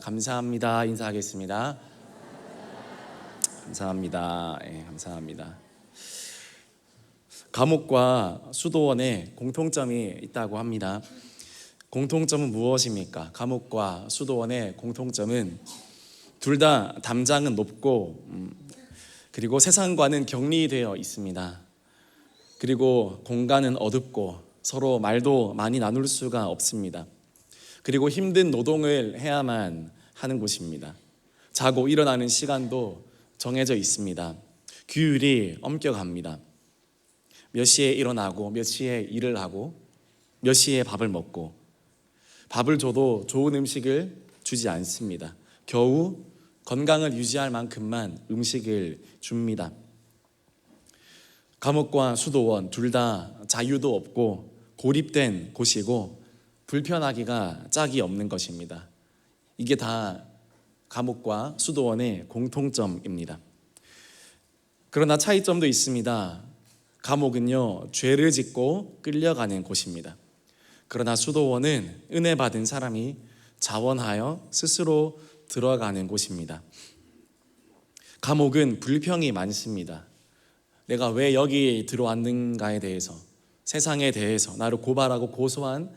감사합니다. 인사하겠습니다. 감사합니다. 감사합니다. 감옥과 수도원에 공통점이 있다고 합니다. 공통점은 무엇입니까? 감옥과 수도원의 공통점은 둘 다 담장은 높고 그리고 세상과는 격리되어 있습니다. 그리고 공간은 어둡고 서로 말도 많이 나눌 수가 없습니다. 그리고 힘든 노동을 해야만 하는 곳입니다. 자고 일어나는 시간도 정해져 있습니다. 규율이 엄격합니다. 몇 시에 일어나고 몇 시에 일을 하고 몇 시에 밥을 먹고, 밥을 줘도 좋은 음식을 주지 않습니다. 겨우 건강을 유지할 만큼만 음식을 줍니다. 감옥과 수도원 둘 다 자유도 없고 고립된 곳이고 불편하기가 짝이 없는 것입니다. 이게 다 감옥과 수도원의 공통점입니다. 그러나 차이점도 있습니다. 감옥은요, 죄를 짓고 끌려가는 곳입니다. 그러나 수도원은 은혜 받은 사람이 자원하여 스스로 들어가는 곳입니다. 감옥은 불평이 많습니다. 내가 왜 여기 들어왔는가에 대해서, 세상에 대해서, 나를 고발하고 고소한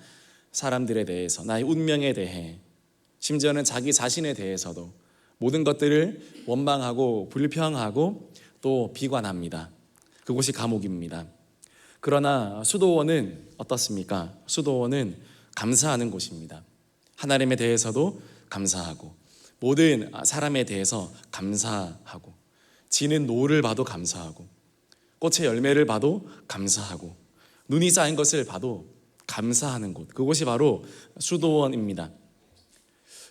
사람들에 대해서, 나의 운명에 대해, 심지어는 자기 자신에 대해서도 모든 것들을 원망하고 불평하고 또 비관합니다. 그곳이 감옥입니다. 그러나 수도원은 어떻습니까? 수도원은 감사하는 곳입니다. 하나님에 대해서도 감사하고 모든 사람에 대해서 감사하고, 지는 노를 봐도 감사하고 꽃의 열매를 봐도 감사하고 눈이 쌓인 것을 봐도 감사하는 곳, 그곳이 바로 수도원입니다.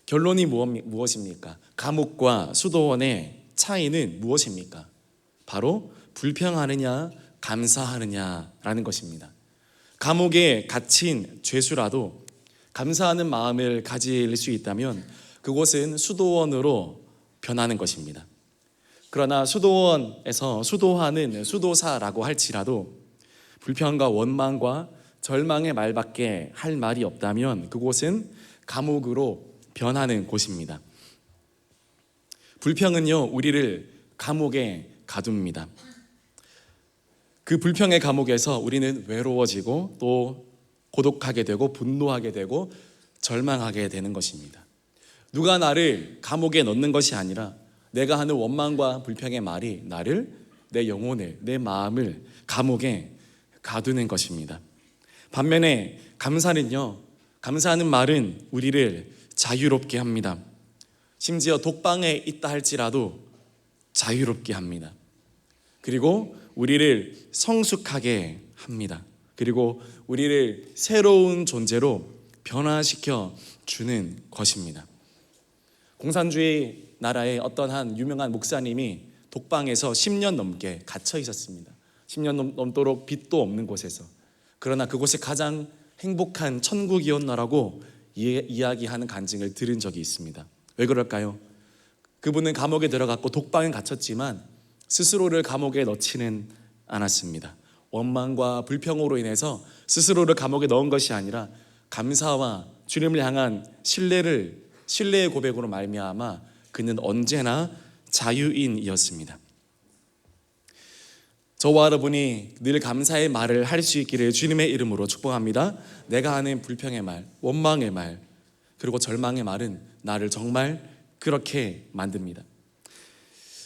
결론이 무엇입니까? 감옥과 수도원의 차이는 무엇입니까? 바로 불평하느냐 감사하느냐라는 것입니다. 감옥에 갇힌 죄수라도 감사하는 마음을 가질 수 있다면 그곳은 수도원으로 변하는 것입니다. 그러나 수도원에서 수도하는 수도사라고 할지라도 불평과 원망과 절망의 말밖에 할 말이 없다면 그곳은 감옥으로 변하는 곳입니다. 불평은요, 우리를 감옥에 가둡니다. 그 불평의 감옥에서 우리는 외로워지고 또 고독하게 되고 분노하게 되고 절망하게 되는 것입니다. 누가 나를 감옥에 넣는 것이 아니라 내가 하는 원망과 불평의 말이 나를, 내 영혼을, 내 마음을 감옥에 가두는 것입니다. 반면에 감사는요, 감사하는 말은 우리를 자유롭게 합니다. 심지어 독방에 있다 할지라도 자유롭게 합니다. 그리고 우리를 성숙하게 합니다. 그리고 우리를 새로운 존재로 변화시켜 주는 것입니다. 공산주의 나라의 어떤 한 유명한 목사님이 독방에서 10년 넘게 갇혀 있었습니다. 10년 넘도록 빛도 없는 곳에서. 그러나 그곳이 가장 행복한 천국이었나라고 이야기하는 간증을 들은 적이 있습니다. 왜 그럴까요? 그분은 감옥에 들어갔고 독방에 갇혔지만 스스로를 감옥에 넣지는 않았습니다. 원망과 불평으로 인해서 스스로를 감옥에 넣은 것이 아니라 감사와 주님을 향한 신뢰의 고백으로 말미암아 그는 언제나 자유인이었습니다. 저와 여러분이 늘 감사의 말을 할 수 있기를 주님의 이름으로 축복합니다. 내가 하는 불평의 말, 원망의 말, 그리고 절망의 말은 나를 정말 그렇게 만듭니다.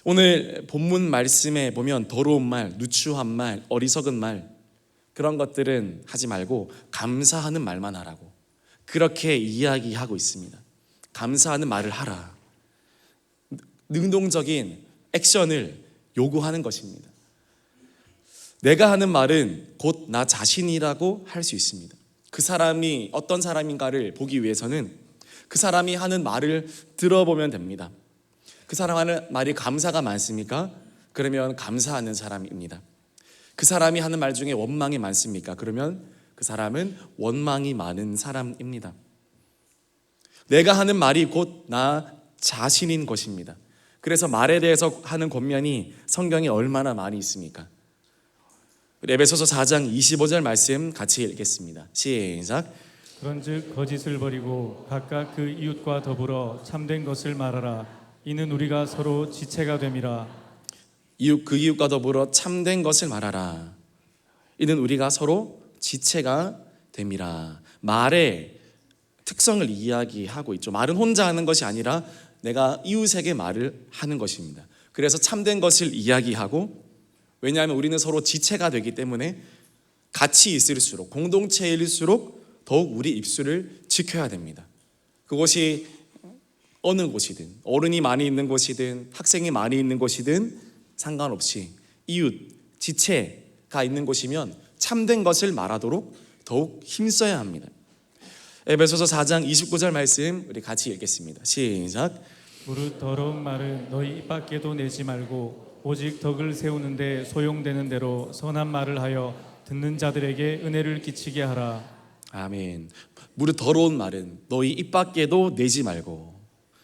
오늘 본문 말씀에 보면 더러운 말, 누추한 말, 어리석은 말, 그런 것들은 하지 말고 감사하는 말만 하라고 그렇게 이야기하고 있습니다. 감사하는 말을 하라. 능동적인 액션을 요구하는 것입니다. 내가 하는 말은 곧 나 자신이라고 할 수 있습니다. 그 사람이 어떤 사람인가를 보기 위해서는 그 사람이 하는 말을 들어보면 됩니다. 그 사람 하는 말이 감사가 많습니까? 그러면 감사하는 사람입니다. 그 사람이 하는 말 중에 원망이 많습니까? 그러면 그 사람은 원망이 많은 사람입니다. 내가 하는 말이 곧 나 자신인 것입니다. 그래서 말에 대해서 하는 권면이 성경에 얼마나 많이 있습니까? 에베소서 4장 25절 말씀 같이 읽겠습니다. 시작. 그런즉 거짓을 버리고 각각 그 이웃과 더불어 참된 것을 말하라. 이는 우리가 서로 지체가 됨이라. 그 이웃과 더불어 참된 것을 말하라. 이는 우리가 서로 지체가 됨이라. 말의 특성을 이야기하고 있죠. 말은 혼자 하는 것이 아니라 내가 이웃에게 말을 하는 것입니다. 그래서 참된 것을 이야기하고, 왜냐하면 우리는 서로 지체가 되기 때문에 같이 있을수록, 공동체일수록 더욱 우리 입술을 지켜야 됩니다. 그곳이 어느 곳이든, 어른이 많이 있는 곳이든 학생이 많이 있는 곳이든 상관없이 이웃, 지체가 있는 곳이면 참된 것을 말하도록 더욱 힘써야 합니다. 에베소서 4장 29절 말씀 우리 같이 읽겠습니다. 시작. 무릇 더러운 말은 너희 입 밖에도 내지 말고 오직 덕을 세우는데 소용되는 대로 선한 말을 하여 듣는 자들에게 은혜를 끼치게 하라. 아멘. 무릇 더러운 말은 너희 입 밖에도 내지 말고.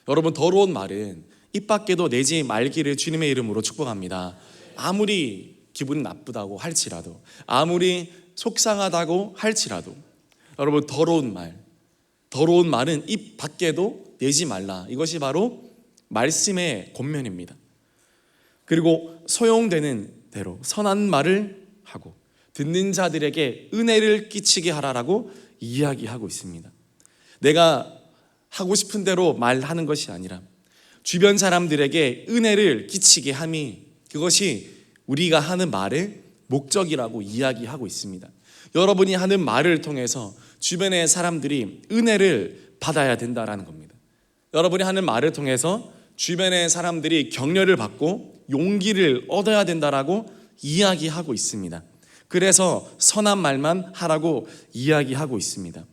여러분, 더러운 말은 입 밖에도 내지 말기를 주님의 이름으로 축복합니다. 아무리 기분이 나쁘다고 할지라도, 아무리 속상하다고 할지라도, 여러분, 더러운 말은 입 밖에도 내지 말라. 이것이 바로 말씀의 권면입니다. 그리고 소용되는 대로 선한 말을 하고 듣는 자들에게 은혜를 끼치게 하라라고 이야기하고 있습니다. 내가 하고 싶은 대로 말하는 것이 아니라 주변 사람들에게 은혜를 끼치게 함이, 그것이 우리가 하는 말의 목적이라고 이야기하고 있습니다. 여러분이 하는 말을 통해서 주변의 사람들이 은혜를 받아야 된다라는 겁니다. 여러분이 하는 말을 통해서 주변의 사람들이 격려를 받고 용기를 얻어야 된다라고 이야기하고 있습니다. 그래서 선한 말만 하라고 이야기하고 있습니다.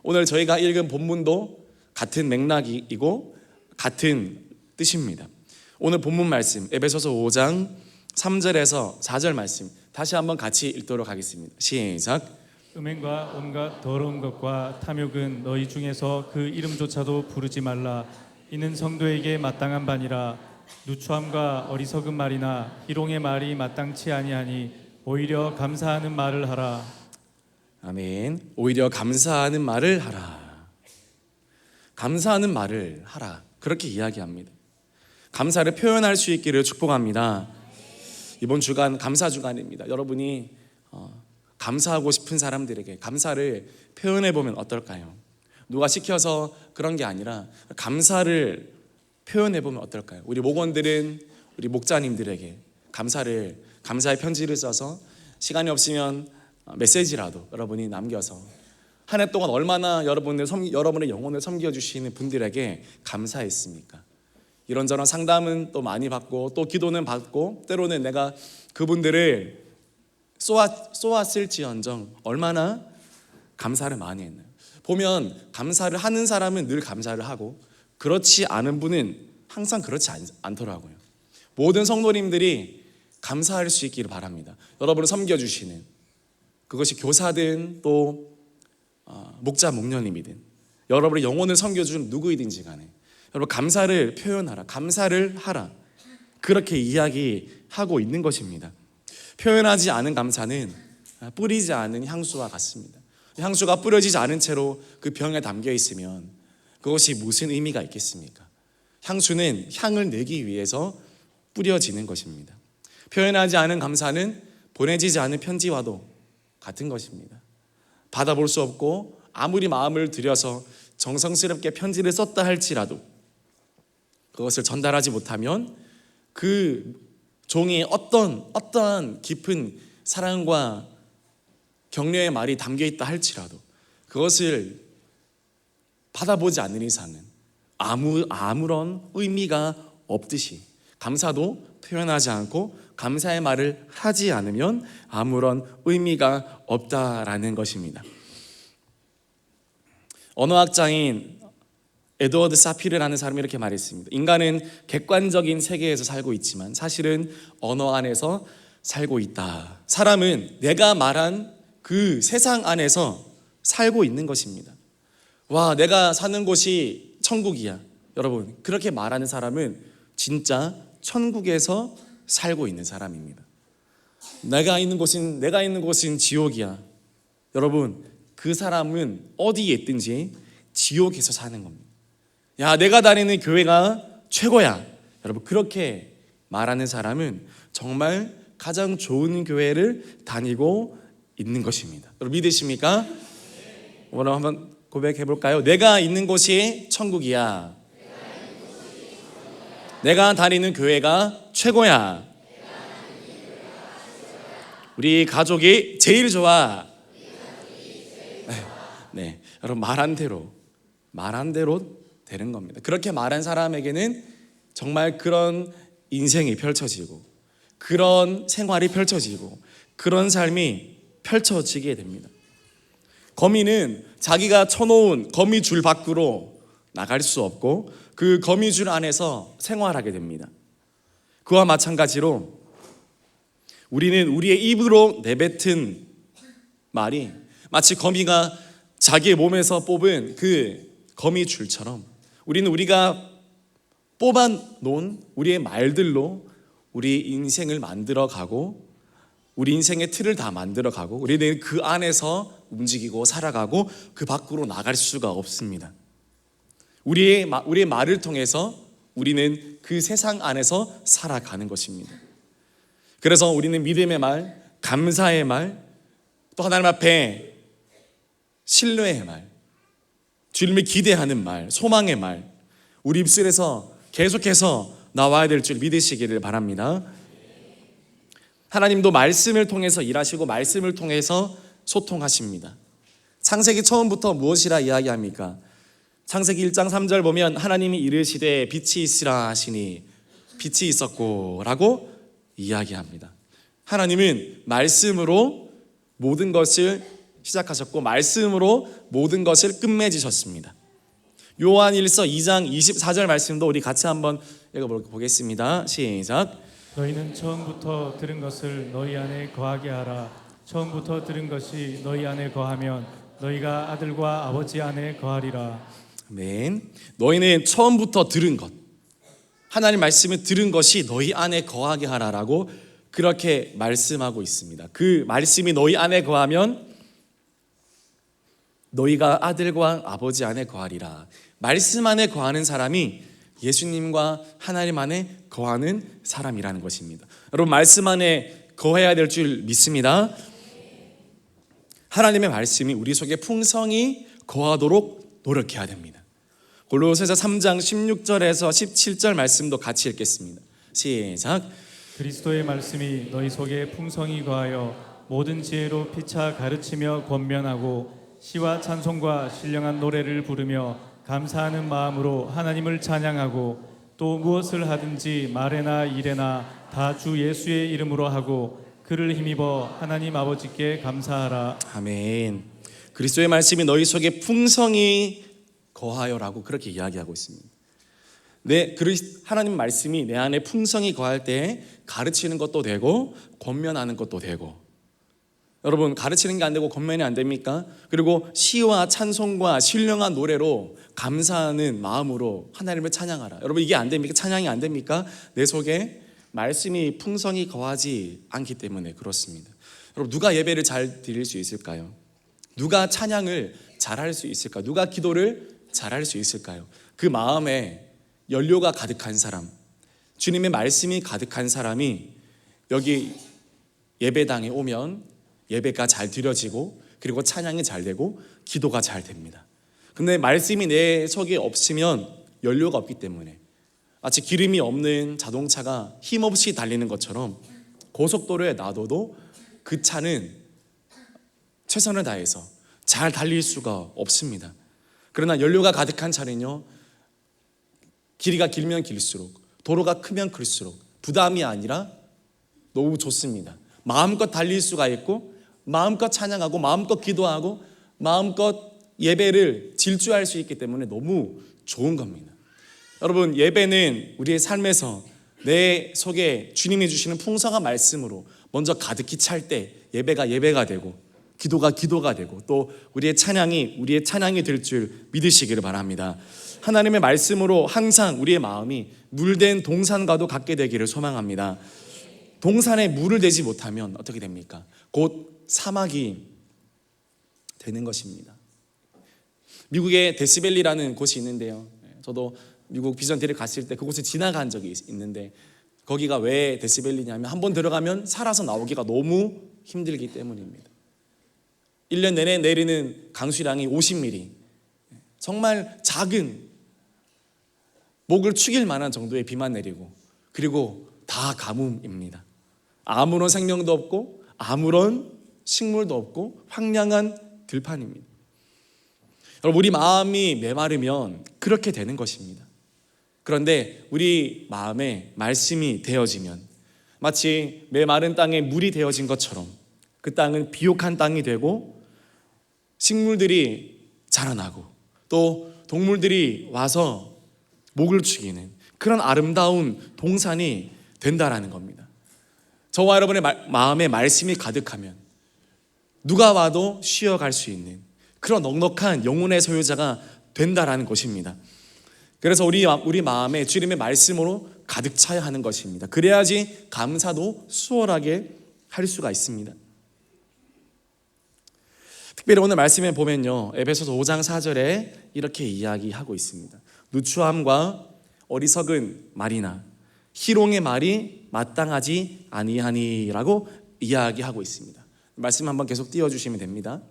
오늘 저희가 읽은 본문도 같은 맥락이고 같은 뜻입니다. 오늘 본문 말씀 에베소서 5장 3절에서 4절 말씀 다시 한번 같이 읽도록 하겠습니다. 시작. 음행과 온갖 더러운 것과 탐욕은 너희 중에서 그 이름조차도 부르지 말라. 이는 성도에게 마땅한 바니라. 누추함과 어리석은 말이나 희롱의 말이 마땅치 아니하니 오히려 감사하는 말을 하라. 아멘. 오히려 감사하는 말을 하라. 감사하는 말을 하라. 그렇게 이야기합니다. 감사를 표현할 수 있기를 축복합니다. 이번 주간 감사 주간입니다. 여러분이 감사하고 싶은 사람들에게 감사를 표현해 보면 어떨까요? 누가 시켜서 그런 게 아니라 감사를 표현해 보면 어떨까요? 우리 목원들은 우리 목자님들에게 감사의 편지를 써서 시간이 없으면 메시지라도 여러분이 남겨서 한 해 동안 얼마나 여러분의 영혼을 섬겨주시는 분들에게 감사했습니까? 이런저런 상담은 또 많이 받고 또 기도는 받고 때로는 내가 그분들을 쏘았을지언정 얼마나 감사를 많이 했나요? 보면 감사를 하는 사람은 늘 감사를 하고 그렇지 않은 분은 항상 그렇지 않더라고요. 모든 성도님들이 감사할 수 있기를 바랍니다. 여러분을 섬겨주시는, 그것이 교사든 또 목자 목녀님이든 여러분의 영혼을 섬겨주는 누구이든지 간에 여러분 감사를 표현하라, 감사를 하라, 그렇게 이야기하고 있는 것입니다. 표현하지 않은 감사는 뿌리지 않은 향수와 같습니다. 향수가 뿌려지지 않은 채로 그 병에 담겨 있으면 그것이 무슨 의미가 있겠습니까? 향수는 향을 내기 위해서 뿌려지는 것입니다. 표현하지 않은 감사는 보내지지 않은 편지와도 같은 것입니다. 받아볼 수 없고 아무리 마음을 들여서 정성스럽게 편지를 썼다 할지라도 그것을 전달하지 못하면 그 종이 어떠한 깊은 사랑과 격려의 말이 담겨 있다 할지라도 그것을 받아보지 않는 이상은 아무런 의미가 없듯이 감사도 표현하지 않고 감사의 말을 하지 않으면 아무런 의미가 없다라는 것입니다. 언어학자인 에드워드 사피르라는 사람이 이렇게 말했습니다. 인간은 객관적인 세계에서 살고 있지만 사실은 언어 안에서 살고 있다. 사람은 내가 말한 그 세상 안에서 살고 있는 것입니다. 와, 내가 사는 곳이 천국이야. 여러분, 그렇게 말하는 사람은 진짜 천국에서 살고 있는 사람입니다. 내가 있는 곳은 지옥이야. 여러분, 그 사람은 어디에 있든지 지옥에서 사는 겁니다. 야, 내가 다니는 교회가 최고야. 여러분, 그렇게 말하는 사람은 정말 가장 좋은 교회를 다니고 있는 것입니다. 여러분, 믿으십니까? 오늘 한번 고백해 볼까요? 내가 있는 곳이 천국이야. 내가 다니는 교회가 최고야. 우리 가족이 제일 좋아. 네, 여러분, 말한 대로 되는 겁니다. 그렇게 말한 사람에게는 정말 그런 인생이 펼쳐지고, 그런 생활이 펼쳐지고, 그런 삶이 펼쳐지게 됩니다. 거미는 자기가 쳐놓은 거미줄 밖으로 나갈 수 없고 그 거미줄 안에서 생활하게 됩니다. 그와 마찬가지로 우리는 우리의 입으로 내뱉은 말이 마치 거미가 자기의 몸에서 뽑은 그 거미줄처럼 우리는 우리가 뽑아놓은 우리의 말들로 우리 인생을 만들어가고 우리 인생의 틀을 다 만들어가고 우리는 그 안에서 움직이고 살아가고 그 밖으로 나갈 수가 없습니다. 우리의 말을 통해서 우리는 그 세상 안에서 살아가는 것입니다. 그래서 우리는 믿음의 말, 감사의 말, 또 하나님 앞에 신뢰의 말, 주님을 기대하는 말, 소망의 말, 우리 입술에서 계속해서 나와야 될 줄 믿으시기를 바랍니다. 하나님도 말씀을 통해서 일하시고 말씀을 통해서 소통하십니다. 창세기 처음부터 무엇이라 이야기합니까? 창세기 1장 3절 보면 하나님이 이르시되 빛이 있으라 하시니 빛이 있었고 라고 이야기합니다. 하나님은 말씀으로 모든 것을 시작하셨고 말씀으로 모든 것을 끝맺으셨습니다. 요한일서 2장 24절 말씀도 우리 같이 한번 읽어보겠습니다. 시작. 너희는 처음부터 들은 것을 너희 안에 거하게 하라. 처음부터 들은 것이 너희 안에 거하면 너희가 아들과 아버지 안에 거하리라. 아멘. 너희는 처음부터 들은 것, 하나님 말씀을 들은 것이 너희 안에 거하게 하라라고 그렇게 말씀하고 있습니다. 그 말씀이 너희 안에 거하면 너희가 아들과 아버지 안에 거하리라. 말씀 안에 거하는 사람이 예수님과 하나님 안에 거하는 사람이라는 것입니다. 여러분, 말씀 안에 거해야 될 줄 믿습니다. 하나님의 말씀이 우리 속에 풍성히 거하도록 노력해야 됩니다. 골로새서 3장 16절에서 17절 말씀도 같이 읽겠습니다. 시작. 그리스도의 말씀이 너희 속에 풍성히 거하여 모든 지혜로 피차 가르치며 권면하고 시와 찬송과 신령한 노래를 부르며 감사하는 마음으로 하나님을 찬양하고 또 무엇을 하든지 말에나 일에나 다 주 예수의 이름으로 하고 그를 힘입어 하나님 아버지께 감사하라. 아멘. 그리스도의 말씀이 너희 속에 풍성히 거하여라고 그렇게 이야기하고 있습니다. 하나님 말씀이 내 안에 풍성히 거할 때 가르치는 것도 되고 권면하는 것도 되고, 여러분, 가르치는 게 안 되고 권면이 안 됩니까? 그리고 시와 찬송과 신령한 노래로 감사하는 마음으로 하나님을 찬양하라. 여러분, 이게 안 됩니까? 찬양이 안 됩니까? 내 속에 말씀이 풍성히 거하지 않기 때문에 그렇습니다. 여러분, 누가 예배를 잘 드릴 수 있을까요? 누가 찬양을 잘할 수 있을까요? 누가 기도를 잘할 수 있을까요? 그 마음에 연료가 가득한 사람, 주님의 말씀이 가득한 사람이 여기 예배당에 오면 예배가 잘 드려지고 그리고 찬양이 잘 되고 기도가 잘 됩니다. 근데 말씀이 내 속에 없으면 연료가 없기 때문에 마치 기름이 없는 자동차가 힘없이 달리는 것처럼 고속도로에 놔둬도 그 차는 최선을 다해서 잘 달릴 수가 없습니다. 그러나 연료가 가득한 차는요, 길이가 길면 길수록, 도로가 크면 클수록 부담이 아니라 너무 좋습니다. 마음껏 달릴 수가 있고 마음껏 찬양하고 마음껏 기도하고 마음껏 예배를 질주할 수 있기 때문에 너무 좋은 겁니다. 여러분, 예배는 우리의 삶에서 내 속에 주님이 주시는 풍성한 말씀으로 먼저 가득히 찰 때 예배가 예배가 되고 기도가 기도가 되고 또 우리의 찬양이 될 줄 믿으시기를 바랍니다. 하나님의 말씀으로 항상 우리의 마음이 물된 동산과도 같게 되기를 소망합니다. 동산에 물을 대지 못하면 어떻게 됩니까? 곧 사막이 되는 것입니다. 미국의 데시벨리라는 곳이 있는데요. 저도 미국 비전대를 갔을 때 그곳을 지나간 적이 있는데, 거기가 왜 데시벨리냐면 한번 들어가면 살아서 나오기가 너무 힘들기 때문입니다. 1년 내내 내리는 강수량이 50mm, 정말 작은 목을 축일 만한 정도의 비만 내리고, 그리고 다 가뭄입니다. 아무런 생명도 없고 아무런 식물도 없고 황량한 들판입니다. 여러분, 우리 마음이 메마르면 그렇게 되는 것입니다. 그런데 우리 마음에 말씀이 되어지면 마치 메마른 땅에 물이 되어진 것처럼 그 땅은 비옥한 땅이 되고 식물들이 자라나고 또 동물들이 와서 목을 축이는 그런 아름다운 동산이 된다라는 겁니다. 저와 여러분의 마음에 말씀이 가득하면 누가 와도 쉬어갈 수 있는 그런 넉넉한 영혼의 소유자가 된다라는 것입니다. 그래서 우리 마음에 주님의 말씀으로 가득 차야 하는 것입니다. 그래야지 감사도 수월하게 할 수가 있습니다. 특별히 오늘 말씀에 보면요, 에베소서 5장 4절에 이렇게 이야기하고 있습니다. 누추함과 어리석은 말이나 희롱의 말이 마땅하지 아니하니라고 이야기하고 있습니다. 말씀 한번 계속 띄워주시면 됩니다.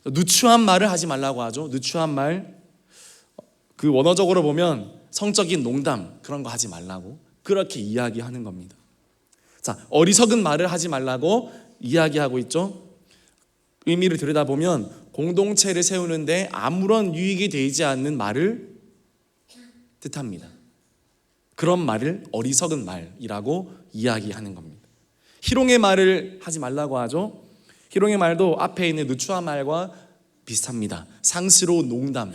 누추한 말을 하지 말라고 하죠. 누추한 말, 그 원어적으로 보면 성적인 농담 그런 거 하지 말라고 그렇게 이야기하는 겁니다. 자, 어리석은 말을 하지 말라고 이야기하고 있죠. 의미를 들여다보면 공동체를 세우는데 아무런 유익이 되지 않는 말을 뜻합니다. 그런 말을 어리석은 말이라고 이야기하는 겁니다. 희롱의 말을 하지 말라고 하죠. 희롱의 말도 앞에 있는 누추한 말과 비슷합니다. 상스러운 농담,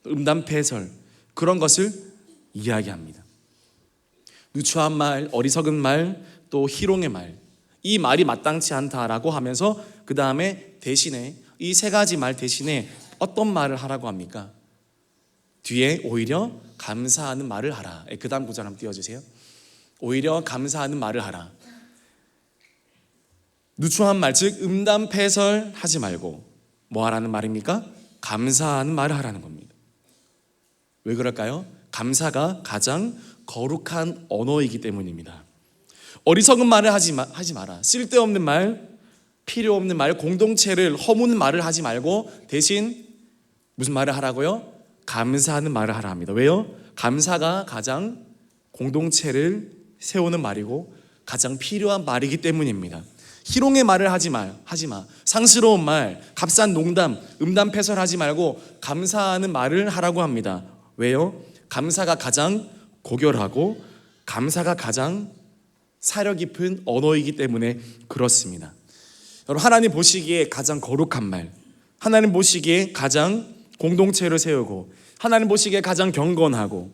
음담패설 그런 것을 이야기합니다. 누추한 말, 어리석은 말, 또 희롱의 말, 이 말이 마땅치 않다라고 하면서 그 다음에 대신에 이 세 가지 말 대신에 어떤 말을 하라고 합니까? 뒤에 오히려 감사하는 말을 하라. 그 다음 구절 한번 띄워주세요. 오히려 감사하는 말을 하라. 누추한 말, 즉 음담패설 하지 말고 뭐 하라는 말입니까? 감사하는 말을 하라는 겁니다. 왜 그럴까요? 감사가 가장 거룩한 언어이기 때문입니다. 어리석은 말을 하지 마라. 쓸데없는 말, 필요 없는 말, 공동체를 허무는 말을 하지 말고 대신 무슨 말을 하라고요? 감사하는 말을 하라 합니다. 왜요? 감사가 가장 공동체를 세우는 말이고 가장 필요한 말이기 때문입니다. 희롱의 말을 하지 마. 상스러운 말, 값싼 농담, 음담패설하지 말고 감사하는 말을 하라고 합니다. 왜요? 감사가 가장 고결하고 감사가 가장 사려 깊은 언어이기 때문에 그렇습니다. 여러분, 하나님 보시기에 가장 거룩한 말, 하나님 보시기에 가장 공동체를 세우고 하나님 보시기에 가장 경건하고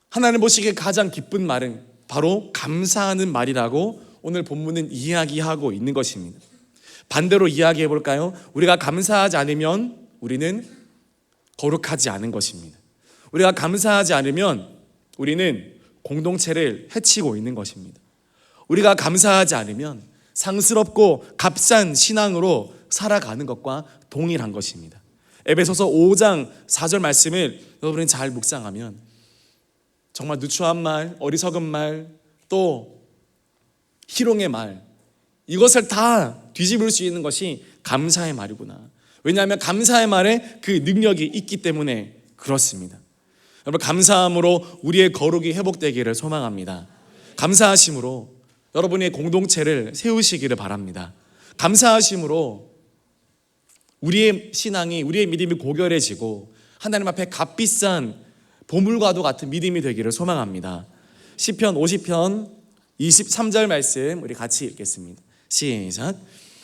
하나님 보시기에 가장 기쁜 말은 바로 감사하는 말이라고 오늘 본문은 이야기하고 있는 것입니다. 반대로 이야기해 볼까요? 우리가 감사하지 않으면 우리는 거룩하지 않은 것입니다. 우리가 감사하지 않으면 우리는 공동체를 해치고 있는 것입니다. 우리가 감사하지 않으면 상스럽고 값싼 신앙으로 살아가는 것과 동일한 것입니다. 에베소서 5장 4절 말씀을 여러분이 잘 묵상하면 정말 누추한 말, 어리석은 말, 또 희롱의 말, 이것을 다 뒤집을 수 있는 것이 감사의 말이구나. 왜냐하면 감사의 말에 그 능력이 있기 때문에 그렇습니다. 여러분, 감사함으로 우리의 거룩이 회복되기를 소망합니다. 감사하심으로 여러분의 공동체를 세우시기를 바랍니다. 감사하심으로 우리의 신앙이, 우리의 믿음이 고결해지고 하나님 앞에 값비싼 보물과도 같은 믿음이 되기를 소망합니다. 시편 50편 23절 말씀 우리 같이 읽겠습니다. 시작.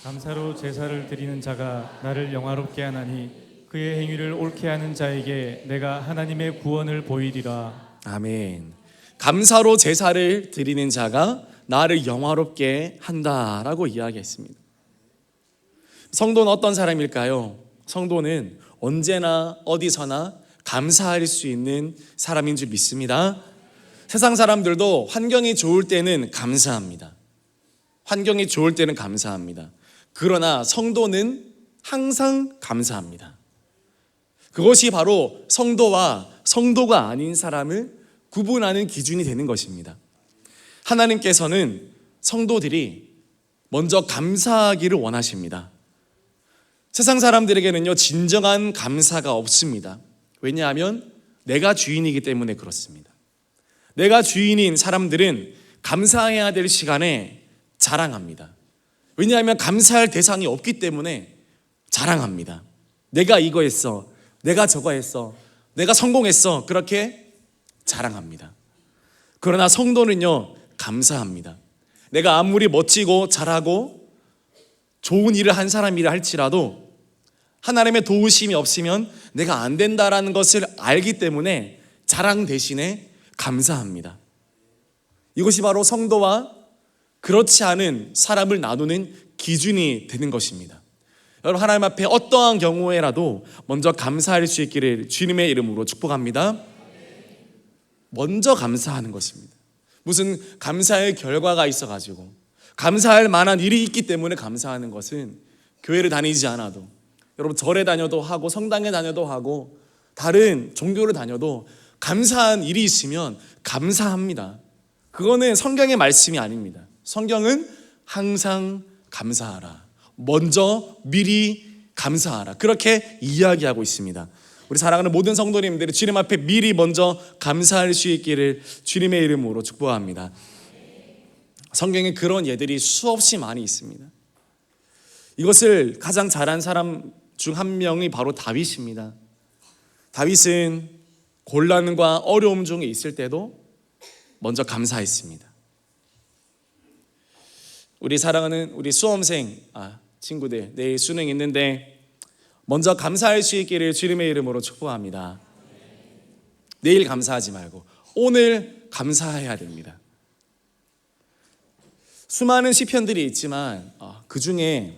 감사로 제사를 드리는 자가 나를 영화롭게 하나니 그의 행위를 옳게 하는 자에게 내가 하나님의 구원을 보이리라. 아멘. 감사로 제사를 드리는 자가 나를 영화롭게 한다라고 이야기했습니다. 성도는 어떤 사람일까요? 성도는 언제나 어디서나 감사할 수 있는 사람인 줄 믿습니다. 세상 사람들도 환경이 좋을 때는 감사합니다. 환경이 좋을 때는 감사합니다. 그러나 성도는 항상 감사합니다. 그것이 바로 성도와 성도가 아닌 사람을 구분하는 기준이 되는 것입니다. 하나님께서는 성도들이 먼저 감사하기를 원하십니다. 세상 사람들에게는요, 진정한 감사가 없습니다. 왜냐하면 내가 주인이기 때문에 그렇습니다. 내가 주인인 사람들은 감사해야 될 시간에 자랑합니다. 왜냐하면 감사할 대상이 없기 때문에 자랑합니다. 내가 이거 했어, 내가 저거 했어, 내가 성공했어, 그렇게 자랑합니다. 그러나 성도는요, 감사합니다. 내가 아무리 멋지고 잘하고 좋은 일을 한 사람이라 할지라도 하나님의 도우심이 없으면 내가 안 된다라는 것을 알기 때문에 자랑 대신에 감사합니다. 이것이 바로 성도와 그렇지 않은 사람을 나누는 기준이 되는 것입니다. 여러분, 하나님 앞에 어떠한 경우에라도 먼저 감사할 수 있기를 주님의 이름으로 축복합니다. 먼저 감사하는 것입니다. 무슨 감사의 결과가 있어가지고 감사할 만한 일이 있기 때문에 감사하는 것은 교회를 다니지 않아도, 여러분 절에 다녀도 하고 성당에 다녀도 하고 다른 종교를 다녀도 감사한 일이 있으면 감사합니다. 그거는 성경의 말씀이 아닙니다. 성경은 항상 감사하라, 먼저 미리 감사하라, 그렇게 이야기하고 있습니다. 우리 사랑하는 모든 성도님들이 주님 앞에 미리 먼저 감사할 수 있기를 주님의 이름으로 축복합니다. 성경에 그런 예들이 수없이 많이 있습니다. 이것을 가장 잘한 사람 중 한 명이 바로 다윗입니다. 다윗은 곤란과 어려움 중에 있을 때도 먼저 감사했습니다. 우리 사랑하는 우리 수험생 친구들, 내일 수능 있는데 먼저 감사할 수 있기를 주님의 이름으로 축복합니다. 내일 감사하지 말고 오늘 감사해야 됩니다. 수많은 시편들이 있지만 그 중에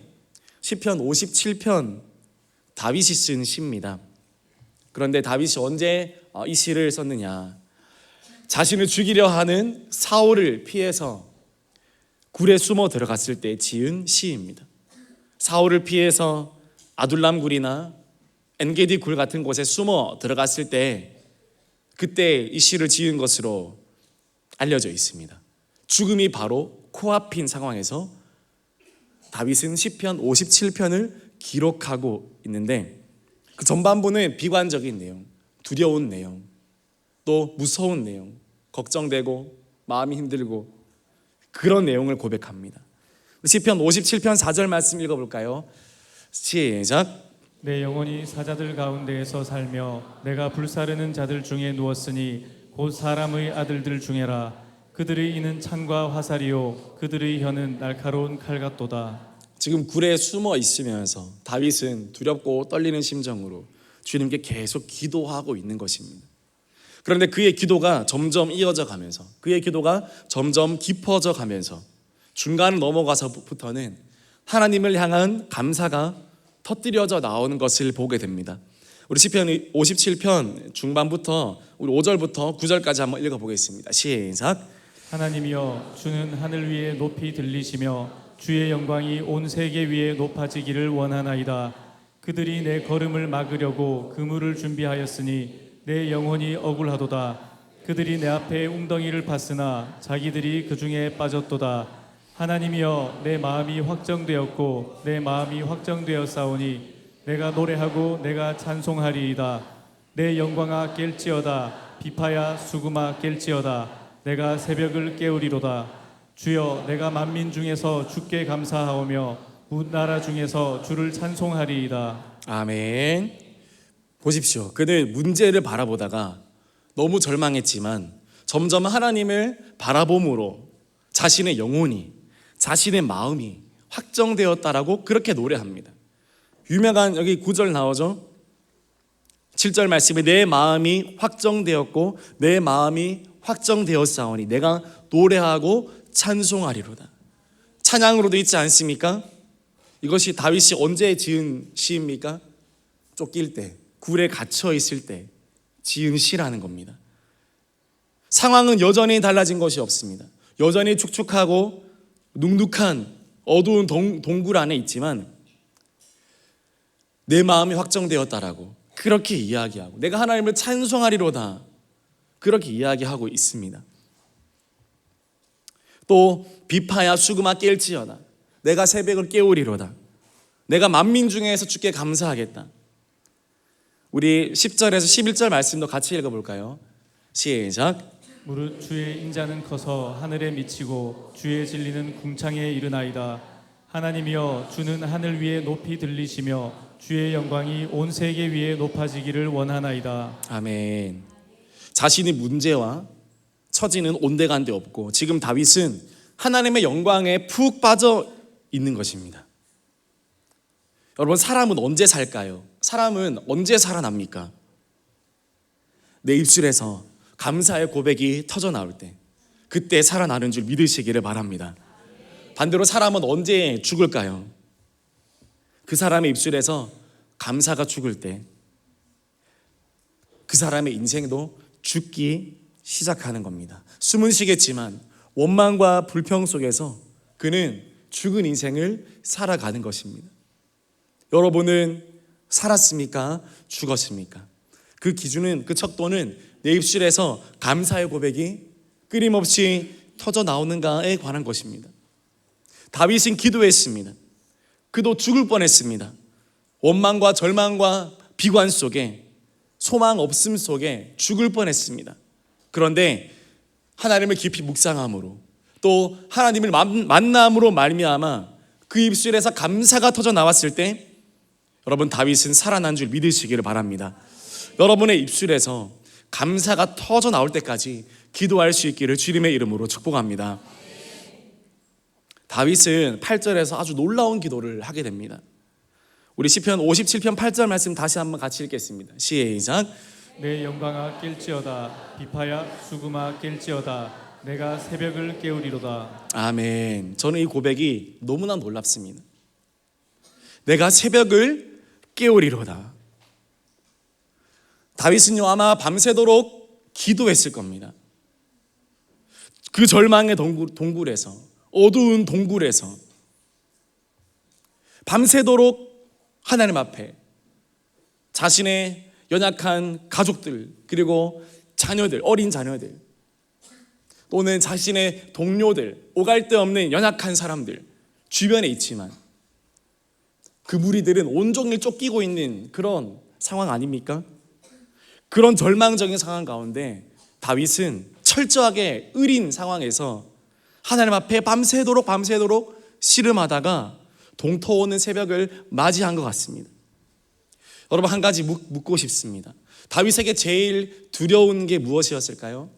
시편 57편 다윗이 쓴 시입니다. 그런데 다윗이 언제 이 시를 썼느냐? 자신을 죽이려 하는 사울을 피해서 굴에 숨어 들어갔을 때 지은 시입니다. 사울을 피해서 아둘람 굴이나 엔게디 굴 같은 곳에 숨어 들어갔을 때 그때 이 시를 지은 것으로 알려져 있습니다. 죽음이 바로 코앞인 상황에서 다윗은 시편 57편을 기록하고 있는데 그 전반부는 비관적인 내용, 두려운 내용, 또 무서운 내용, 걱정되고 마음이 힘들고 그런 내용을 고백합니다. 시편 57편 4절 말씀 읽어볼까요? 시작. 내 영혼이 사자들 가운데에서 살며 내가 불사르는 자들 중에 누웠으니 곧 사람의 아들들 중에라. 그들의 이는 창과 화살이요 그들의 혀는 날카로운 칼 같도다. 지금 굴에 숨어 있으면서 다윗은 두렵고 떨리는 심정으로 주님께 계속 기도하고 있는 것입니다. 그런데 그의 기도가 점점 이어져 가면서 그의 기도가 점점 깊어져 가면서 중간을 넘어가서부터는 하나님을 향한 감사가 터뜨려져 나오는 것을 보게 됩니다. 우리 시편 57편 중반부터 우리 5절부터 9절까지 한번 읽어보겠습니다. 시작. 하나님이여 주는 하늘 위에 높이 들리시며 주의 영광이 온 세계 위에 높아지기를 원하나이다. 그들이 내 걸음을 막으려고 그물을 준비하였으니 내 영혼이 억울하도다. 그들이 내 앞에 웅덩이를 팠으나 자기들이 그 중에 빠졌도다. 하나님이여 내 마음이 확정되었고 내 마음이 확정되었사오니 내가 노래하고 내가 찬송하리이다. 내 영광아 깰지어다. 비파야 수구마 깰지어다. 내가 새벽을 깨우리로다. 주여 내가 만민 중에서 주께 감사하오며 문나라 중에서 주를 찬송하리이다. 아멘. 보십시오. 그는 문제를 바라보다가 너무 절망했지만 점점 하나님을 바라봄으로 자신의 영혼이, 자신의 마음이 확정되었다라고 그렇게 노래합니다. 유명한 여기 9절 나오죠. 7절 말씀에 내 마음이 확정되었고 내 마음이 확정되었사오니 내가 노래하고 찬송하리로다. 찬양으로도 있지 않습니까? 이것이 다윗이 언제 지은 시입니까? 쫓길 때, 굴에 갇혀 있을 때 지은 시라는 겁니다. 상황은 여전히 달라진 것이 없습니다. 여전히 축축하고 눅눅한 어두운 동굴 안에 있지만 내 마음이 확정되었다라고 그렇게 이야기하고 내가 하나님을 찬송하리로다 그렇게 이야기하고 있습니다. 또 비파야 수금아 깰지어다 내가 새벽을 깨우리로다 내가 만민 중에서 주께 감사하겠다. 우리 10절에서 11절 말씀도 같이 읽어볼까요? 시작. 무릇 주의 인자는 커서 하늘에 미치고 주의 진리는 궁창에 이르나이다. 하나님이여 주는 하늘 위에 높이 들리시며 주의 영광이 온 세계 위에 높아지기를 원하나이다. 아멘. 자신의 문제와 처지는 온데간데 없고 지금 다윗은 하나님의 영광에 푹 빠져 있는 것입니다. 여러분, 사람은 언제 살까요? 사람은 언제 살아납니까? 내 입술에서 감사의 고백이 터져 나올 때 그때 살아나는 줄 믿으시기를 바랍니다. 반대로 사람은 언제 죽을까요? 그 사람의 입술에서 감사가 죽을 때 그 사람의 인생도 죽기 시작하는 겁니다. 숨은 쉬겠지만 원망과 불평 속에서 그는 죽은 인생을 살아가는 것입니다. 여러분은 살았습니까? 죽었습니까? 그 기준은, 그 척도는 내 입술에서 감사의 고백이 끊임없이 터져 나오는가에 관한 것입니다. 다윗은 기도했습니다. 그도 죽을 뻔했습니다. 원망과 절망과 비관 속에, 소망 없음 속에 죽을 뻔했습니다. 그런데 하나님을 깊이 묵상함으로 또 하나님을 만남으로 말미암아 그 입술에서 감사가 터져 나왔을 때 여러분, 다윗은 살아난 줄 믿으시기를 바랍니다. 여러분의 입술에서 감사가 터져 나올 때까지 기도할 수 있기를 주님의 이름으로 축복합니다. 다윗은 8절에서 아주 놀라운 기도를 하게 됩니다. 우리 시편 57편 8절 말씀 다시 한번 같이 읽겠습니다. 시작. 내 영광아 깰지어다 비파야 수금아 깰지어다 내가 새벽을 깨우리로다. 아멘. 저는 이 고백이 너무나 놀랍습니다. 내가 새벽을 깨우리로다. 다윗은요 아마 밤새도록 기도했을 겁니다. 그 절망의 동굴에서, 어두운 동굴에서 밤새도록 하나님 앞에 자신의 연약한 가족들, 그리고 자녀들, 어린 자녀들, 또는 자신의 동료들, 오갈 데 없는 연약한 사람들 주변에 있지만 그 무리들은 온종일 쫓기고 있는 그런 상황 아닙니까? 그런 절망적인 상황 가운데 다윗은 철저하게 의린 상황에서 하나님 앞에 밤새도록 씨름하다가 동터오는 새벽을 맞이한 것 같습니다. 여러분, 한 가지 묻고 싶습니다. 다윗에게 제일 두려운 게 무엇이었을까요?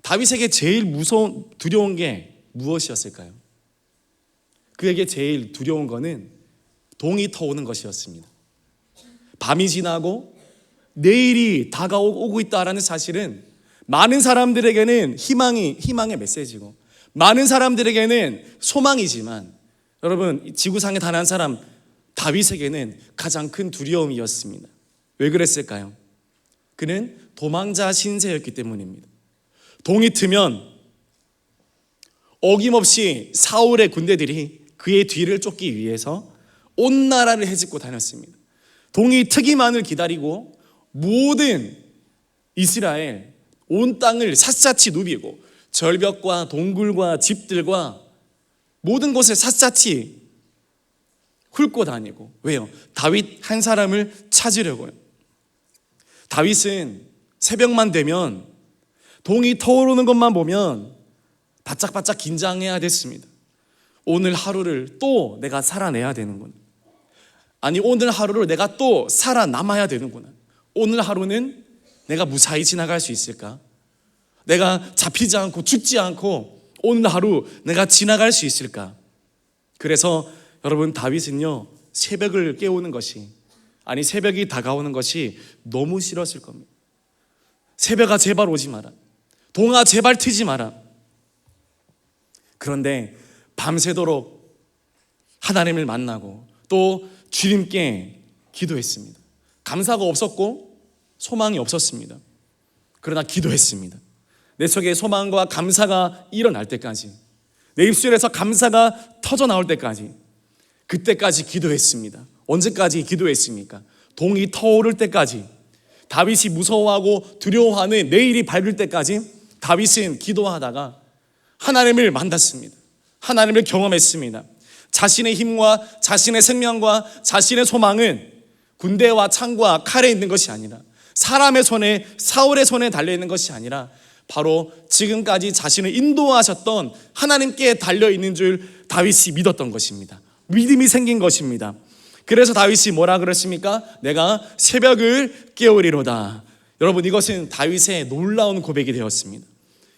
다윗에게 제일 두려운 게 무엇이었을까요? 그에게 제일 두려운 거는 동이 터오는 것이었습니다. 밤이 지나고 내일이 다가오고 있다라는 사실은 많은 사람들에게는 희망의 메시지고 많은 사람들에게는 소망이지만 여러분, 지구상에 단 한 사람 다윗에게는 가장 큰 두려움이었습니다. 왜 그랬을까요? 그는 도망자 신세였기 때문입니다. 동이 트면 어김없이 사울의 군대들이 그의 뒤를 쫓기 위해서 온 나라를 헤집고 다녔습니다. 동이 트기만을 기다리고 모든 이스라엘 온 땅을 샅샅이 누비고 절벽과 동굴과 집들과 모든 곳을 샅샅이 훑고 다니고. 왜요? 다윗 한 사람을 찾으려고요. 다윗은 새벽만 되면 동이 터오르는 것만 보면 바짝바짝 긴장해야 됐습니다. 오늘 하루를 또 내가 살아내야 되는구나. 아니, 오늘 하루를 내가 또 살아남아야 되는구나. 오늘 하루는 내가 무사히 지나갈 수 있을까? 내가 잡히지 않고 죽지 않고 오늘 하루 내가 지나갈 수 있을까? 그래서 여러분, 다윗은요 새벽을 깨우는 것이, 아니 새벽이 다가오는 것이 너무 싫었을 겁니다. 새벽아 제발 오지 마라. 동아 제발 트지 마라. 그런데 밤새도록 하나님을 만나고 또 주님께 기도했습니다. 감사가 없었고 소망이 없었습니다. 그러나 기도했습니다. 내 속에 소망과 감사가 일어날 때까지 내 입술에서 감사가 터져 나올 때까지, 그때까지 기도했습니다. 언제까지 기도했습니까? 동이 터오를 때까지, 다윗이 무서워하고 두려워하는 내일이 밝을 때까지 다윗은 기도하다가 하나님을 만났습니다. 하나님을 경험했습니다. 자신의 힘과 자신의 생명과 자신의 소망은 군대와 창과 칼에 있는 것이 아니라, 사람의 손에, 사울의 손에 달려있는 것이 아니라 바로 지금까지 자신을 인도하셨던 하나님께 달려있는 줄 다윗이 믿었던 것입니다. 믿음이 생긴 것입니다. 그래서 다윗이 뭐라 그랬습니까? 내가 새벽을 깨우리로다. 여러분, 이것은 다윗의 놀라운 고백이 되었습니다.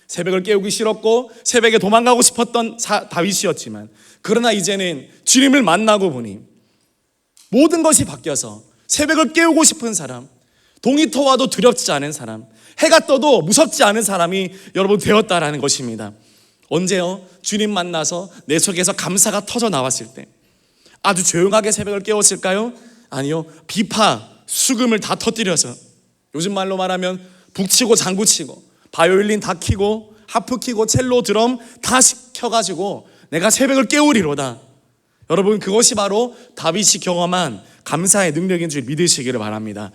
새벽을 깨우기 싫었고 새벽에 도망가고 싶었던 다윗이었지만, 그러나 이제는 주님을 만나고 보니 모든 것이 바뀌어서 새벽을 깨우고 싶은 사람, 동이 터와도 두렵지 않은 사람, 해가 떠도 무섭지 않은 사람이 여러분 되었다라는 것입니다. 언제요? 주님 만나서 내 속에서 감사가 터져 나왔을 때. 아주 조용하게 새벽을 깨웠을까요? 아니요. 비파, 수금을 다 터뜨려서, 요즘 말로 말하면 북치고 장구치고 바이올린 다 키고 하프 키고 첼로 드럼 다 켜가지고 내가 새벽을 깨우리로다. 여러분, 그것이 바로 다윗이 경험한 감사의 능력인 줄 믿으시기를 바랍니다.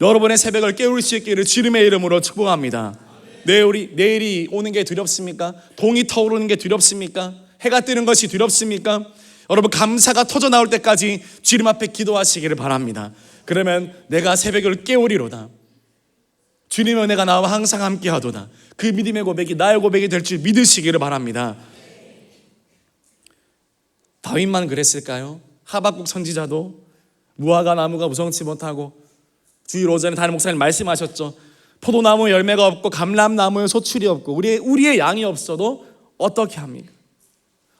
여러분의 새벽을 깨울 수 있기를 주님의 이름으로 축복합니다. 내일이 오는 게 두렵습니까? 동이 터오르는 게 두렵습니까? 해가 뜨는 것이 두렵습니까? 여러분, 감사가 터져 나올 때까지 주님 앞에 기도하시기를 바랍니다. 그러면 내가 새벽을 깨우리로다. 주님의 은혜가 나와 항상 함께하도다. 그 믿음의 고백이 나의 고백이 될 줄 믿으시기를 바랍니다. 다윗만 그랬을까요? 하박국 선지자도 무화과 나무가 무성치 못하고, 주일 오전에 담임 목사님 말씀하셨죠. 포도나무 열매가 없고 감람나무에 소출이 없고 우리의 양이 없어도 어떻게 합니까?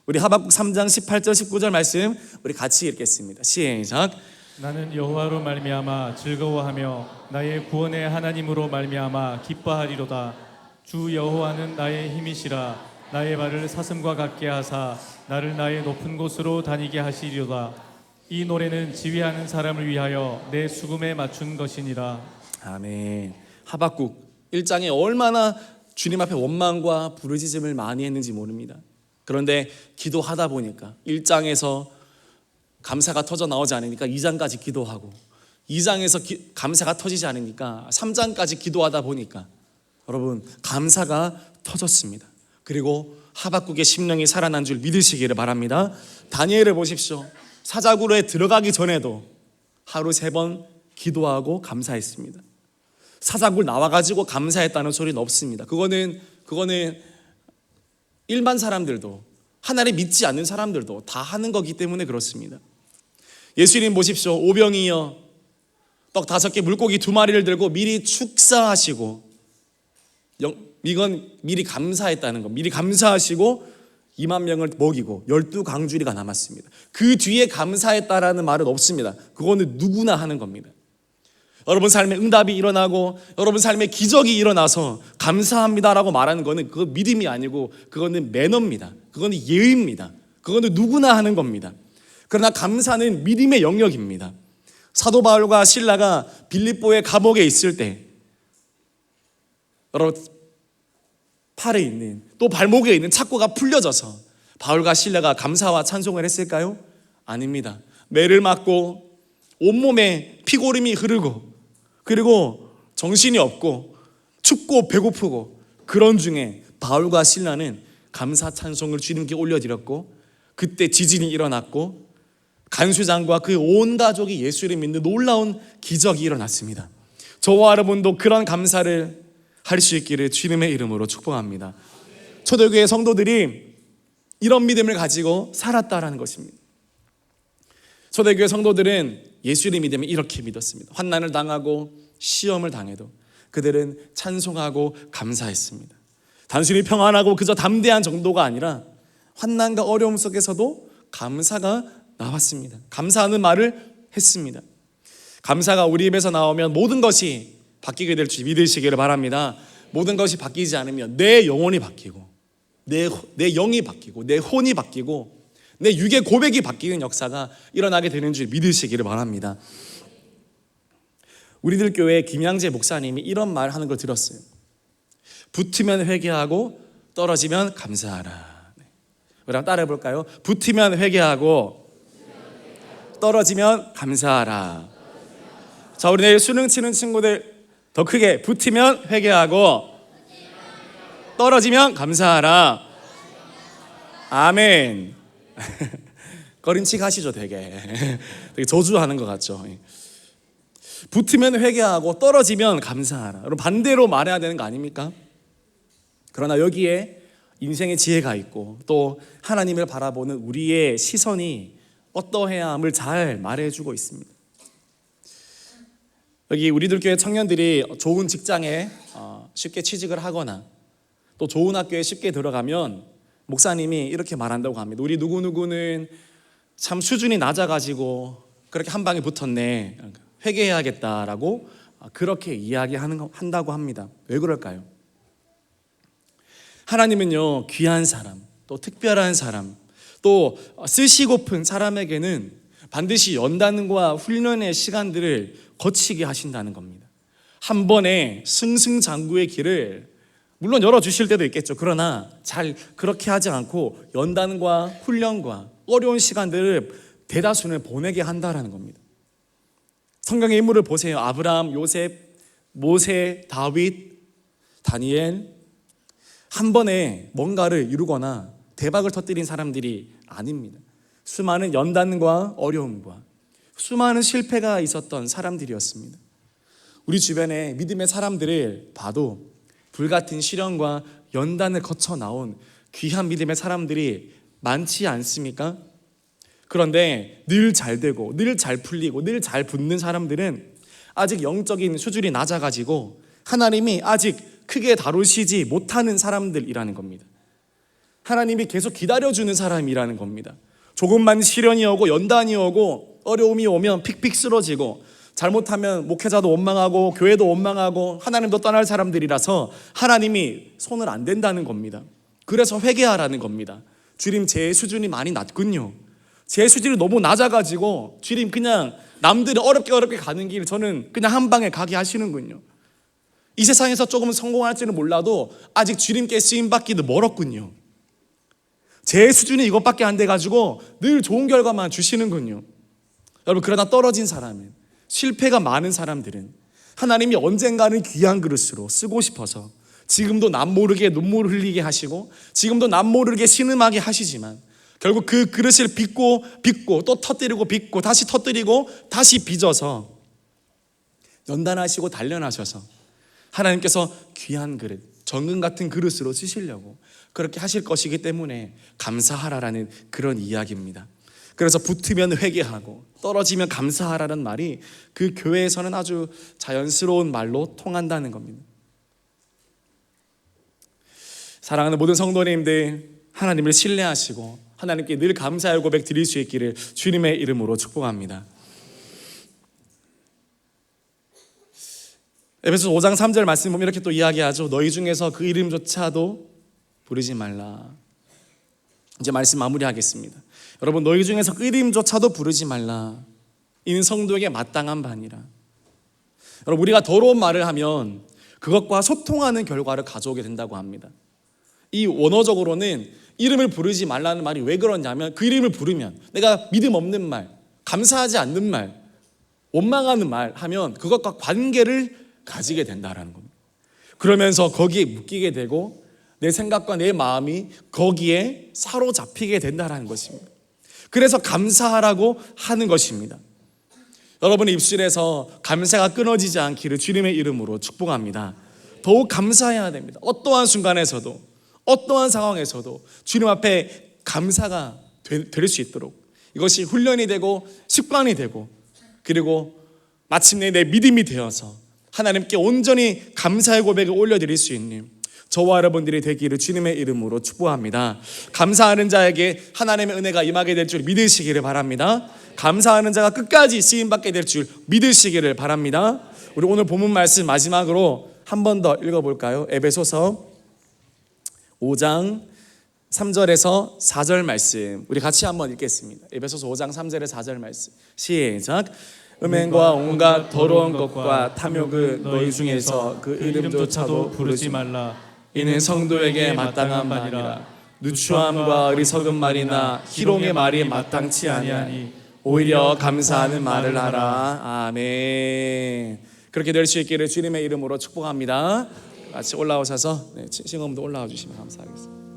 우리 하박국 3장 18절 19절 말씀 우리 같이 읽겠습니다. 시작. 나는 여호와로 말미암아 즐거워하며 나의 구원의 하나님으로 말미암아 기뻐하리로다. 주 여호와는 나의 힘이시라. 나의 발을 사슴과 같게 하사 나를 나의 높은 곳으로 다니게 하시리로다. 이 노래는 지휘하는 사람을 위하여 내 수금에 맞춘 것이니라. 아멘. 하박국 1장에 얼마나 주님 앞에 원망과 부르짖음을 많이 했는지 모릅니다. 그런데 기도하다 보니까 1장에서 감사가 터져 나오지 않으니까 2장까지 기도하고, 2장에서 감사가 터지지 않으니까 3장까지 기도하다 보니까 여러분 감사가 터졌습니다. 그리고 하박국의 심령이 살아난 줄 믿으시기를 바랍니다. 다니엘을 보십시오. 사자굴에 들어가기 전에도 하루 3번 기도하고 감사했습니다. 사자굴 나와가지고 감사했다는 소리는 없습니다. 그거는 일반 사람들도, 하나님 믿지 않는 사람들도 다 하는 거기 때문에 그렇습니다. 예수님 보십시오. 오병이어 떡 5개 물고기 2마리를 들고 미리 축사하시고, 이건 미리 감사했다는 거, 미리 감사하시고 2만 명을 먹이고 12강주리가 남았습니다. 그 뒤에 감사했다라는 말은 없습니다. 그거는 누구나 하는 겁니다. 여러분 삶에 응답이 일어나고 여러분 삶에 기적이 일어나서 감사합니다라고 말하는 거는 그거 믿음이 아니고 그거는 매너입니다. 그거는 예의입니다. 그거는 누구나 하는 겁니다. 그러나 감사는 믿음의 영역입니다. 사도 바울과 실라가 빌립보의 감옥에 있을 때 여러분 팔에 있는 또 발목에 있는 착고가 풀려져서 바울과 실라가 감사와 찬송을 했을까요? 아닙니다. 매를 맞고 온몸에 피고름이 흐르고 그리고 정신이 없고 춥고 배고프고 그런 중에 바울과 실라는 감사 찬송을 주님께 올려드렸고, 그때 지진이 일어났고 간수장과 그 온 가족이 예수를 믿는 놀라운 기적이 일어났습니다. 저와 여러분도 그런 감사를 할 수 있기를 주님의 이름으로 축복합니다. 초대교회 성도들이 이런 믿음을 가지고 살았다라는 것입니다. 초대교회 성도들은 예수의 믿음을 이렇게 믿었습니다. 환난을 당하고 시험을 당해도 그들은 찬송하고 감사했습니다. 단순히 평안하고 그저 담대한 정도가 아니라 환난과 어려움 속에서도 감사가 나왔습니다. 감사하는 말을 했습니다. 감사가 우리 입에서 나오면 모든 것이 바뀌게 될 줄 믿으시기를 바랍니다. 모든 것이 바뀌지 않으면 내 영혼이 바뀌고 내 영이 바뀌고 내 혼이 바뀌고 내 육의 고백이 바뀌는 역사가 일어나게 되는 줄 믿으시기를 바랍니다. 우리들 교회 김양재 목사님이 이런 말 하는 걸 들었어요. 붙으면 회개하고 떨어지면 감사하라. 그럼 따라해 볼까요? 붙으면 회개하고 떨어지면 감사하라. 자, 우리 내일 수능 치는 친구들 더 크게 붙으면 회개하고 떨어지면 감사하라. 아멘. 꺼림칙 하시죠, 되게 저주하는 것 같죠. 붙으면 회개하고 떨어지면 감사하라. 여러분 반대로 말해야 되는 거 아닙니까? 그러나 여기에 인생의 지혜가 있고 또 하나님을 바라보는 우리의 시선이 어떠해야 함을 잘 말해주고 있습니다. 여기 우리들 교회 청년들이 좋은 직장에 쉽게 취직을 하거나 또 좋은 학교에 쉽게 들어가면 목사님이 이렇게 말한다고 합니다. 우리 누구누구는 참 수준이 낮아가지고 그렇게 한 방에 붙었네, 회개해야겠다라고 그렇게 이야기한다고 합니다. 왜 그럴까요? 하나님은요, 귀한 사람, 또 특별한 사람, 또 쓰시고픈 사람에게는 반드시 연단과 훈련의 시간들을 거치게 하신다는 겁니다. 한 번에 승승장구의 길을 물론 열어주실 때도 있겠죠. 그러나 잘 그렇게 하지 않고 연단과 훈련과 어려운 시간들을 대다수는 보내게 한다라는 겁니다. 성경의 인물을 보세요. 아브라함, 요셉, 모세, 다윗, 다니엘. 한 번에 뭔가를 이루거나 대박을 터뜨린 사람들이 아닙니다. 수많은 연단과 어려움과 수많은 실패가 있었던 사람들이었습니다. 우리 주변에 믿음의 사람들을 봐도 불같은 시련과 연단을 거쳐 나온 귀한 믿음의 사람들이 많지 않습니까? 그런데 늘 잘 되고 늘 잘 풀리고 늘 잘 붙는 사람들은 아직 영적인 수준이 낮아가지고 하나님이 아직 크게 다루시지 못하는 사람들이라는 겁니다. 하나님이 계속 기다려주는 사람이라는 겁니다. 조금만 시련이 오고 연단이 오고 어려움이 오면 픽픽 쓰러지고 잘못하면 목회자도 원망하고 교회도 원망하고 하나님도 떠날 사람들이라서 하나님이 손을 안 댄다는 겁니다. 그래서 회개하라는 겁니다. 주님, 제 수준이 많이 낮군요. 제 수준이 너무 낮아가지고 주님 그냥 남들이 어렵게 가는 길 저는 그냥 한 방에 가게 하시는군요. 이 세상에서 조금 성공할지는 몰라도 아직 주님께 쓰임받기도 멀었군요. 제 수준이 이것밖에 안 돼가지고 늘 좋은 결과만 주시는군요. 여러분, 그러나 떨어진 사람은, 실패가 많은 사람들은 하나님이 언젠가는 귀한 그릇으로 쓰고 싶어서 지금도 남모르게 눈물을 흘리게 하시고 지금도 남모르게 신음하게 하시지만 결국 그 그릇을 빚고 또 터뜨리고 빚고 다시 터뜨리고 다시 빚어서 연단하시고 단련하셔서 하나님께서 귀한 그릇, 정금 같은 그릇으로 쓰시려고 그렇게 하실 것이기 때문에 감사하라라는 그런 이야기입니다. 그래서 붙으면 회개하고 떨어지면 감사하라는 말이 그 교회에서는 아주 자연스러운 말로 통한다는 겁니다. 사랑하는 모든 성도님들, 하나님을 신뢰하시고 하나님께 늘 감사의 고백 드릴 수 있기를 주님의 이름으로 축복합니다. 에베소서 5장 3절 말씀 보면 이렇게 또 이야기하죠. 너희 중에서 그 이름조차도 부르지 말라. 이제 말씀 마무리하겠습니다. 여러분, 너희 중에서 그 이름조차도 부르지 말라. 이는 성도에게 마땅한 바니라. 여러분, 우리가 더러운 말을 하면 그것과 소통하는 결과를 가져오게 된다고 합니다. 이 원어적으로는 이름을 부르지 말라는 말이 왜 그러냐면 그 이름을 부르면 내가 믿음 없는 말, 감사하지 않는 말, 원망하는 말 하면 그것과 관계를 가지게 된다는 겁니다. 그러면서 거기에 묶이게 되고 내 생각과 내 마음이 거기에 사로잡히게 된다는 것입니다. 그래서 감사하라고 하는 것입니다. 여러분의 입술에서 감사가 끊어지지 않기를 주님의 이름으로 축복합니다. 더욱 감사해야 됩니다. 어떠한 순간에서도 어떠한 상황에서도 주님 앞에 감사가 될 수 있도록 이것이 훈련이 되고 습관이 되고 그리고 마침내 내 믿음이 되어서 하나님께 온전히 감사의 고백을 올려드릴 수 있는 저와 여러분들이 되기를 주님의 이름으로 축복합니다. 감사하는 자에게 하나님의 은혜가 임하게 될 줄 믿으시기를 바랍니다. 감사하는 자가 끝까지 쓰임받게 될 줄 믿으시기를 바랍니다. 우리 오늘 본문 말씀 마지막으로 한 번 더 읽어볼까요? 에베소서 5장 3절에서 4절 말씀 우리 같이 한번 읽겠습니다. 에베소서 5장 3절에 4절 말씀 시작. 음행과 온갖 더러운 것과 탐욕은 너희 중에서 그 이름조차도 부르지 말라. 이는 성도에게 마땅한 바니라. 누추함과 어리석은 말이나 희롱의 말이 마땅치 아니하니 오히려 감사하는 말을 하라. 아멘. 그렇게 될 수 있기를 주님의 이름으로 축복합니다. 같이 올라오셔서 싱어음도 올라와 주시면 감사하겠습니다.